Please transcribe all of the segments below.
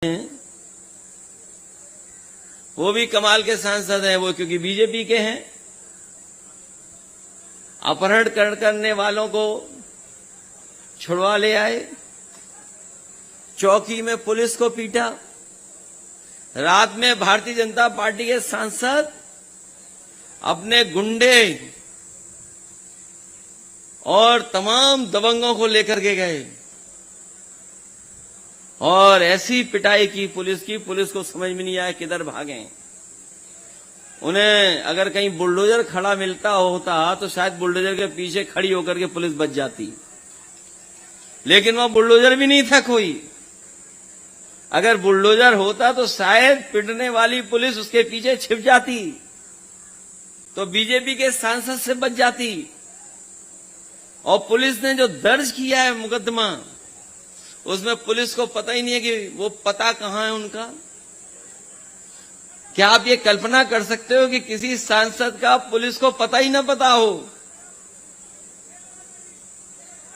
हैं वो भी कमाल के सांसद हैं, वो क्योंकि बीजेपी के हैं। अपहरण करने वालों को छुड़वा ले आए, चौकी में पुलिस को पीटा, रात में भारतीय जनता पार्टी के सांसद अपने गुंडे और तमाम दबंगों को लेकर के गए और ऐसी पिटाई की पुलिस को समझ में नहीं आया किधर भागे। उन्हें अगर कहीं बुलडोजर खड़ा मिलता होता तो शायद बुलडोजर के पीछे खड़ी होकर के पुलिस बच जाती, लेकिन वहां बुलडोजर भी नहीं था कोई। अगर बुलडोजर होता तो शायद पिटने वाली पुलिस उसके पीछे छिप जाती तो बीजेपी के सांसद से बच जाती। और पुलिस ने जो दर्ज किया है मुकदमा, उसमें पुलिस को पता ही नहीं है कि वो पता कहां है उनका। क्या आप ये कल्पना कर सकते हो कि किसी सांसद का पुलिस को पता ही ना पता हो?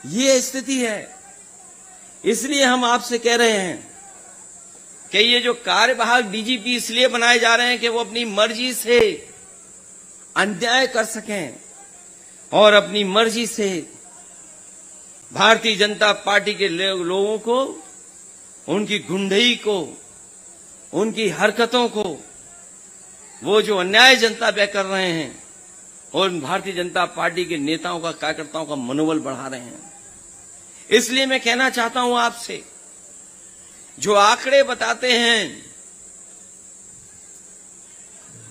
ये स्थिति है। इसलिए हम आपसे कह रहे हैं कि ये जो कार्यवाहक डीजीपी इसलिए बनाए जा रहे हैं कि वो अपनी मर्जी से अन्याय कर सकें और अपनी मर्जी से भारतीय जनता पार्टी के लोगों को, उनकी गुंडई को, उनकी हरकतों को, वो जो अन्याय जनता पे कर रहे हैं और भारतीय जनता पार्टी के नेताओं का, कार्यकर्ताओं का मनोबल बढ़ा रहे हैं। इसलिए मैं कहना चाहता हूं आपसे, जो आंकड़े बताते हैं,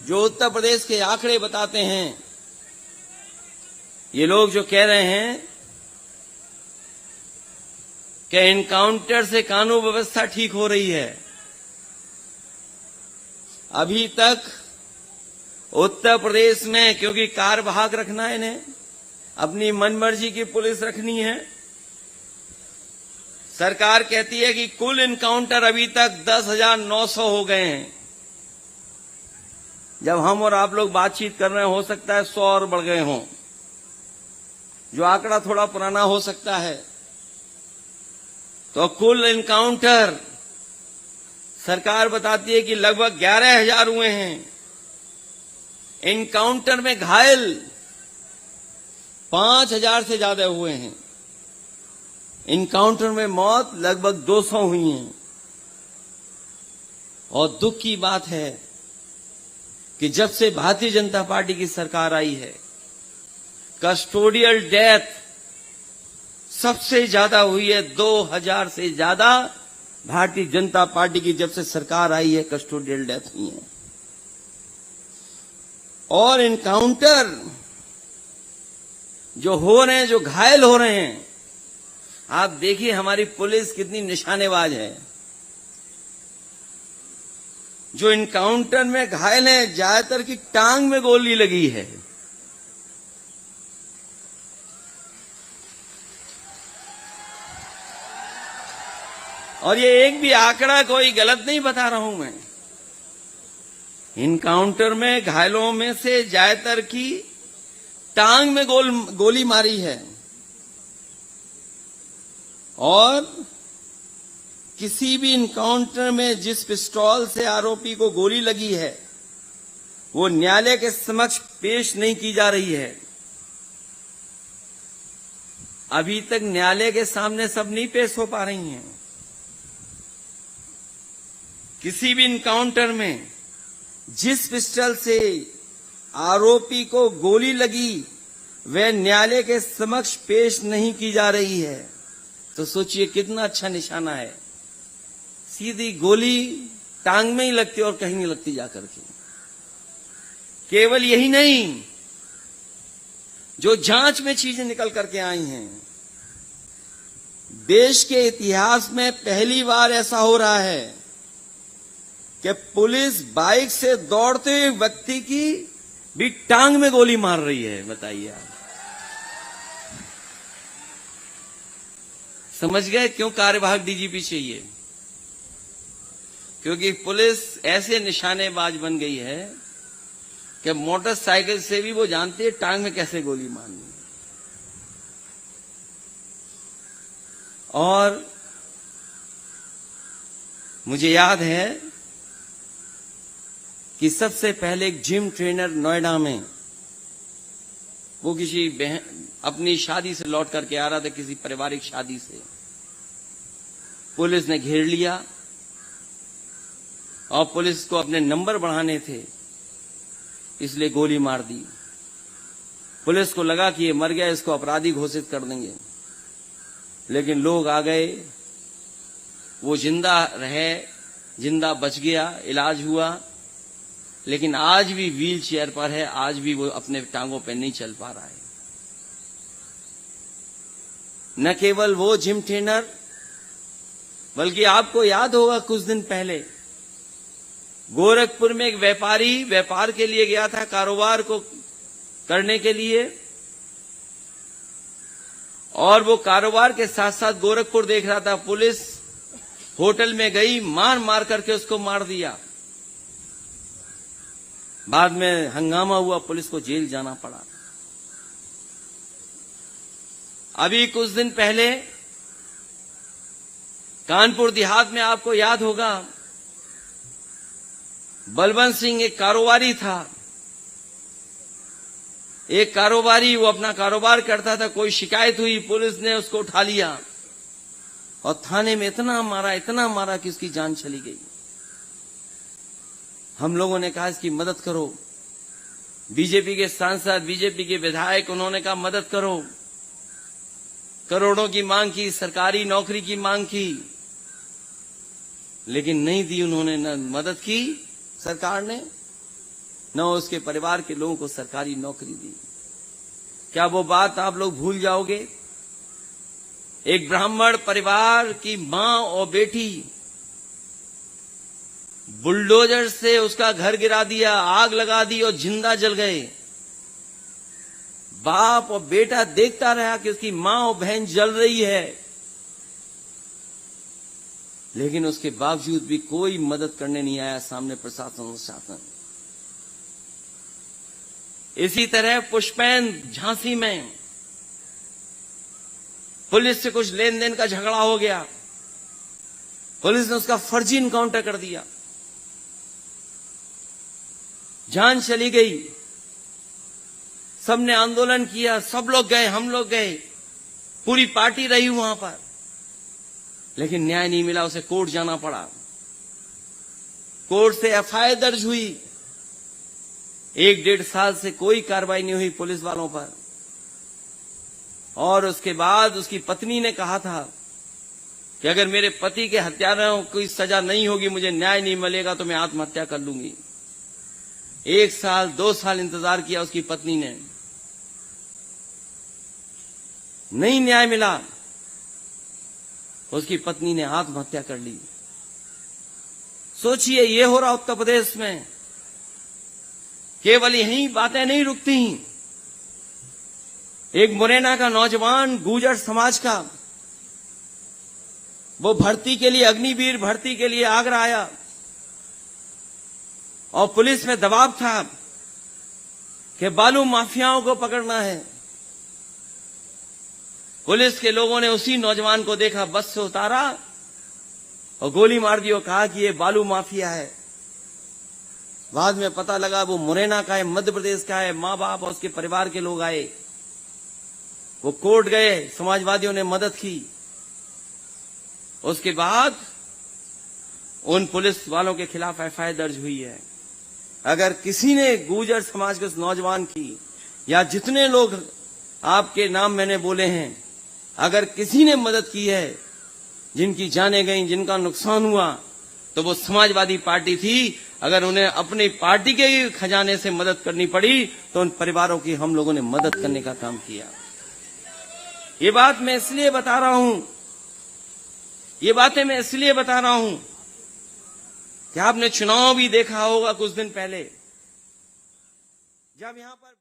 जो उत्तर प्रदेश के आंकड़े बताते हैं, ये लोग जो कह रहे हैं कि एनकाउंटर से कानून व्यवस्था ठीक हो रही है, अभी तक उत्तर प्रदेश में, क्योंकि कार्यवाहक रखना है इन्हें, अपनी मनमर्जी की पुलिस रखनी है, सरकार कहती है कि कुल एनकाउंटर अभी तक 10,900 हो गए हैं। जब हम और आप लोग बातचीत कर रहे हैं, हो सकता है 100 और बढ़ गए हों, जो आंकड़ा थोड़ा पुराना हो सकता है। तो कुल एनकाउंटर सरकार बताती है कि लगभग 11,000 हुए हैं। एनकाउंटर में घायल 5,000 से ज्यादा हुए हैं। एनकाउंटर में मौत लगभग 200 हुई हैं। और दुख की बात है कि जब से भारतीय जनता पार्टी की सरकार आई है, कस्टोडियल डेथ सबसे ज्यादा हुई है। 2,000 से ज्यादा भारतीय जनता पार्टी की जब से सरकार आई है कस्टोडियल डेथ हुई है। और एनकाउंटर जो हो रहे हैं, जो घायल हो रहे हैं, आप देखिए हमारी पुलिस कितनी निशानेबाज है। जो एनकाउंटर में घायल हैं, ज्यादातर की टांग में गोली लगी है। और ये एक भी आंकड़ा कोई गलत नहीं बता रहा हूं मैं। एनकाउंटर में घायलों में से ज्यादातर की टांग में गोली मारी है। और किसी भी एनकाउंटर में जिस पिस्तौल से आरोपी को गोली लगी है, वो न्यायालय के समक्ष पेश नहीं की जा रही है। अभी तक न्यायालय के सामने सब नहीं पेश हो पा रही हैं। किसी भी एनकाउंटर में जिस पिस्टल से आरोपी को गोली लगी, वह न्यायालय के समक्ष पेश नहीं की जा रही है। तो सोचिए कितना अच्छा निशाना है। सीधी गोली टांग में ही लगती और कहीं नहीं लगती जाकर के। केवल यही नहीं, जो जांच में चीजें निकल करके आई हैं, देश के इतिहास में पहली बार ऐसा हो रहा है कि पुलिस बाइक से दौड़ते हुए व्यक्ति की भी टांग में गोली मार रही है। बताइए आप समझ गए क्यों कार्यवाहक डीजीपी चाहिए? क्योंकि पुलिस ऐसे निशानेबाज बन गई है कि मोटरसाइकिल से भी वो जानती है टांग में कैसे गोली मारनी। और मुझे याद है कि सबसे पहले एक जिम ट्रेनर नोएडा में, वो किसी बहन अपनी शादी से लौट करके आ रहा था, किसी पारिवारिक शादी से। पुलिस ने घेर लिया और पुलिस को अपने नंबर बढ़ाने थे, इसलिए गोली मार दी। पुलिस को लगा कि ये मर गया, इसको अपराधी घोषित कर देंगे, लेकिन लोग आ गए, वो जिंदा रहे, जिंदा बच गया, इलाज हुआ, लेकिन आज भी व्हील चेयर पर है, आज भी वो अपने टांगों पर नहीं चल पा रहा है। न केवल वो जिम ट्रेनर, बल्कि आपको याद होगा कुछ दिन पहले गोरखपुर में एक व्यापारी व्यापार के लिए गया था, कारोबार को करने के लिए, और वो कारोबार के साथ साथ गोरखपुर देख रहा था। पुलिस होटल में गई, मार मार करके उसको मार दिया। बाद में हंगामा हुआ, पुलिस को जेल जाना पड़ा। अभी कुछ दिन पहले कानपुर देहात में, आपको याद होगा, बलवंत सिंह एक कारोबारी था। एक कारोबारी, वो अपना कारोबार करता था, कोई शिकायत हुई, पुलिस ने उसको उठा लिया और थाने में इतना मारा कि उसकी जान चली गई। हम लोगों ने कहा इसकी मदद करो। बीजेपी के सांसद, बीजेपी के विधायक, उन्होंने कहा मदद करो। करोड़ों की मांग की, सरकारी नौकरी की मांग की, लेकिन नहीं दी उन्होंने। न मदद की सरकार ने, न उसके परिवार के लोगों को सरकारी नौकरी दी। क्या वो बात आप लोग भूल जाओगे? एक ब्राह्मण परिवार की मां और बेटी, बुलडोजर से उसका घर गिरा दिया, आग लगा दी और जिंदा जल गए। बाप और बेटा देखता रहा कि उसकी मां और बहन जल रही है, लेकिन उसके बावजूद भी कोई मदद करने नहीं आया सामने प्रशासन और शासन। इसी तरह पुष्पैन झांसी में पुलिस से कुछ लेन देन का झगड़ा हो गया, पुलिस ने उसका फर्जी इनकाउंटर कर दिया, जान चली गई। सबने आंदोलन किया, सब लोग गए, हम लोग गए, पूरी पार्टी रही वहां पर, लेकिन न्याय नहीं मिला। उसे कोर्ट जाना पड़ा। कोर्ट से एफआईआर दर्ज हुई। 1-1.5 साल से कोई कार्रवाई नहीं हुई पुलिस वालों पर। और उसके बाद उसकी पत्नी ने कहा था कि अगर मेरे पति के हत्यारों को कोई सजा नहीं होगी, मुझे न्याय नहीं मिलेगा, तो मैं आत्महत्या कर लूंगी। 1 साल 2 साल इंतजार किया उसकी पत्नी ने, नहीं न्याय मिला, उसकी पत्नी ने आत्महत्या कर ली। सोचिए, ये हो रहा उत्तर प्रदेश में। केवल यही बातें नहीं रुकती। एक मुरैना का नौजवान, गुर्जर समाज का, वो भर्ती के लिए, अग्निवीर भर्ती के लिए आगरा आया और पुलिस में दबाव था कि बालू माफियाओं को पकड़ना है। पुलिस के लोगों ने उसी नौजवान को देखा, बस से उतारा और गोली मार दी और कहा कि ये बालू माफिया है। बाद में पता लगा वो मुरैना का है, मध्य प्रदेश का है। मां बाप और उसके परिवार के लोग आए, वो कोर्ट गए, समाजवादियों ने मदद की। उसके बाद उन पुलिस वालों के खिलाफ एफआईआर दर्ज हुई है। अगर किसी ने गुर्जर समाज के उस नौजवान की, या जितने लोग आपके नाम मैंने बोले हैं, अगर किसी ने मदद की है, जिनकी जानें गई, जिनका नुकसान हुआ, तो वो समाजवादी पार्टी थी। अगर उन्हें अपनी पार्टी के खजाने से मदद करनी पड़ी, तो उन परिवारों की हम लोगों ने मदद करने का काम किया। ये बात मैं इसलिए बता रहा हूं, ये बातें मैं इसलिए बता रहा हूं कि आपने चुनाव भी देखा होगा कुछ दिन पहले, जब यहां पर